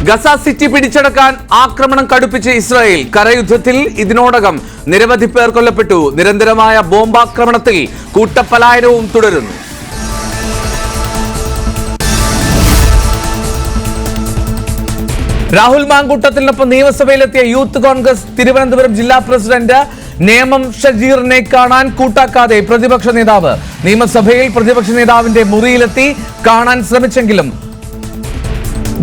Gaza city പിടിച്ചടക്കാൻ ആക്രമണം കടുപ്പിച്ച് Israel. കരയുദ്ധത്തിൽ ഇതിനോടകം നിരവധി പേർ കൊല്ലപ്പെട്ടു. നിരന്തരമായ ബോംബാക്രമണത്തിൽ കൂട്ടപ്പലായനവും തുടരുന്നു. രാഹുൽ മാങ്കൂട്ടത്തിനൊപ്പം നിയമസഭയിലെത്തിയ യൂത്ത് കോൺഗ്രസ് തിരുവനന്തപുരം ജില്ലാ പ്രസിഡന്റ് നേമം ഷജീറിനെ കാണാൻ കൂട്ടാക്കാതെ പ്രതിപക്ഷ നേതാവ്. നിയമസഭയിൽ പ്രതിപക്ഷ നേതാവിന്റെ മുറിയിലെത്തി കാണാൻ ശ്രമിച്ചെങ്കിലും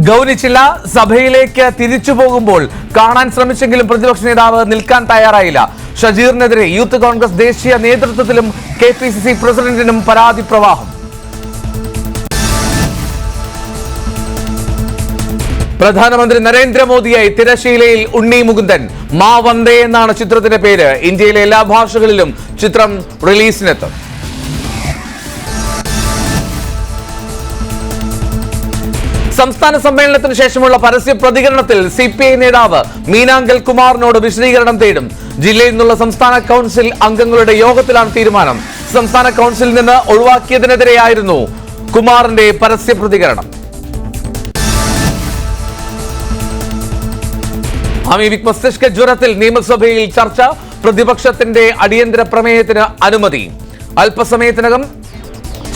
ഗൗനിച്ചില്ല. സഭയിലേക്ക് തിരിച്ചു പോകുമ്പോൾ കാണാൻ ശ്രമിച്ചെങ്കിലും പ്രതിപക്ഷ നേതാവ് നിൽക്കാൻ തയ്യാറായില്ല. ഷജീറിനെതിരെ യൂത്ത് കോൺഗ്രസ് ദേശീയ നേതൃത്വത്തിലും KPCC പ്രസിഡന്റിനും പരാതി പ്രവാഹം. പ്രധാനമന്ത്രി നരേന്ദ്രമോദിയായി തിരശീലയിൽ ഉണ്ണി മുകുന്ദൻ. മാ വന്ദേ എന്നാണ് ചിത്രത്തിന്റെ പേര്. ഇന്ത്യയിലെ എല്ലാ ഭാഷകളിലും ചിത്രം റിലീസിനെത്തും. സംസ്ഥാന സമ്മേളനത്തിന് ശേഷമുള്ള പരസ്യ പ്രതികരണത്തിൽ CPI നേതാവ് മീനാങ്കൽ കുമാറിനോട് വിശദീകരണം തേടും. ജില്ലയിൽ നിന്നുള്ള സംസ്ഥാന കൗൺസിൽ അംഗങ്ങളുടെ യോഗത്തിലാണ് തീരുമാനം. സംസ്ഥാന കൗൺസിലിൽ നിന്ന് ഒഴിവാക്കിയതിനെതിരെയായിരുന്നു കുമാറിന്റെ പരസ്യ പ്രതികരണം. അമീബിക് മസ്തിഷ്ക ജ്വരത്തിൽ നിയമസഭയിൽ ചർച്ച. പ്രതിപക്ഷത്തിന്റെ അടിയന്തര പ്രമേയത്തിന് അനുമതി. അല്പസമയത്തിനകം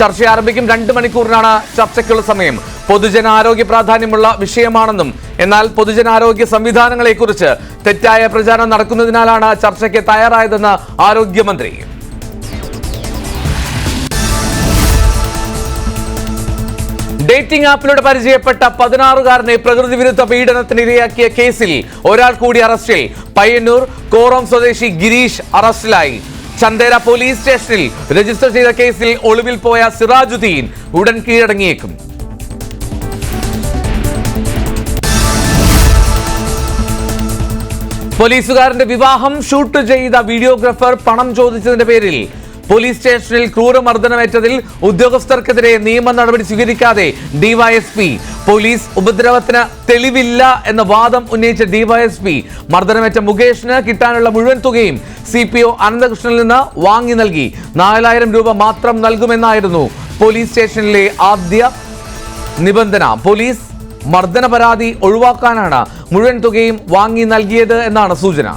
ചർച്ച ആരംഭിക്കും. 2 മണിക്കൂറിനാണ് ചർച്ചയ്ക്കുള്ള സമയം. പൊതുജനാരോഗ്യ പ്രാധാന്യമുള്ള വിഷയമാണെന്നും എന്നാൽ പൊതുജനാരോഗ്യ സംവിധാനങ്ങളെക്കുറിച്ച് തെറ്റായ പ്രചാരണം നടക്കുന്നതിനാലാണ് ചർച്ചയ്ക്ക് തയ്യാറായതെന്ന് ആരോഗ്യമന്ത്രി. ഡേറ്റിംഗ് ആപ്പിലൂടെ പരിചയപ്പെട്ട 16-കാരനെ പ്രകൃതി വിരുദ്ധ പീഡനത്തിന് ഇരയാക്കിയ കേസിൽ ഒരാൾ കൂടി അറസ്റ്റിൽ. പയ്യന്നൂർ കോറോം സ്വദേശി ഗിരീഷ് അറസ്റ്റിലായി. ചന്ദേര പോലീസ് സ്റ്റേഷനിൽ രജിസ്റ്റർ ചെയ്ത കേസിൽ ഒളിവിൽ പോയ സിറാജുദ്ദീൻ ഉടൻ കീഴടങ്ങിയേക്കും. പോലീസുകാരന്റെ വിവാഹം ഷൂട്ട് ചെയ്ത വീഡിയോഗ്രാഫർ പണം ചോദിച്ചതിന്റെ പേരിൽ പോലീസ് സ്റ്റേഷനിൽ ക്രൂരമർദ്ദനമേറ്റതിൽ ഉദ്യോഗസ്ഥർക്കെതിരെ നിയമ നടപടി സ്വീകരിക്കാതെ DYSP. പോലീസ് ഉപദ്രവത്തിന് തെളിവില്ല എന്ന വാദം ഉന്നയിച്ച DYSP മർദ്ദനമേറ്റ മുകേഷിന് കിട്ടാനുള്ള മുഴുവൻ തുകയും CPO അനന്തകൃഷ്ണനിൽ നിന്ന് വാങ്ങി നൽകി. 4000 രൂപ മാത്രം നൽകുമെന്നായിരുന്നു പോലീസ് സ്റ്റേഷനിലെ ആദ്യ നിബന്ധന. പോലീസ് മർദ്ദന പരാതി ഒഴിവാക്കാനാണ് മുഴുവൻ തുകയും വാങ്ങി നൽകിയത് എന്നാണ് സൂചന.